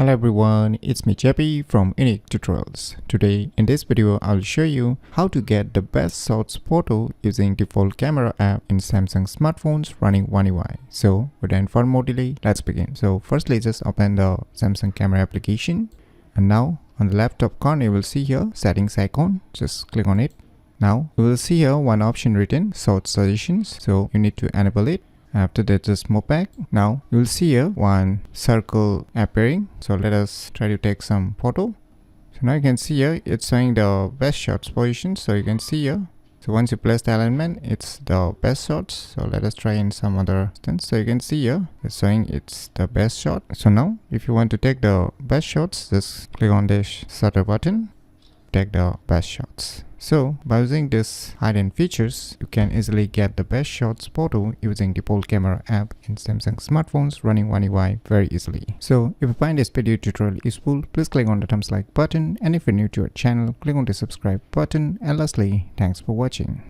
Hello everyone, it's me JP from UniqueTutorials. Today in this video I'll show you how to get the best shots photo using default camera app in Samsung smartphones running One UI. So without further more delay, let's begin. So firstly just open the Samsung camera application, and now on the left top corner you will see here settings icon. Just click on it. Now you will see here one option written shot suggestions, so you need to enable it. After that, just move back. Now you will see here one circle appearing, so let us try to take some photo. So now you can see here it's showing the best shots position, so you can see here. So once you place the alignment, it's the best shots. So let us try in some other instance. So you can see here it's showing it's the best shot. So now if you want to take the best shots, just click on this shutter button, take the best shots. So by using this hidden features, you can easily get the best shots photo using default camera app in Samsung smartphones running One UI very easily. So if you find this video tutorial useful, please click on the thumbs like button, and if you're new to our channel, click on the subscribe button, and lastly, thanks for watching.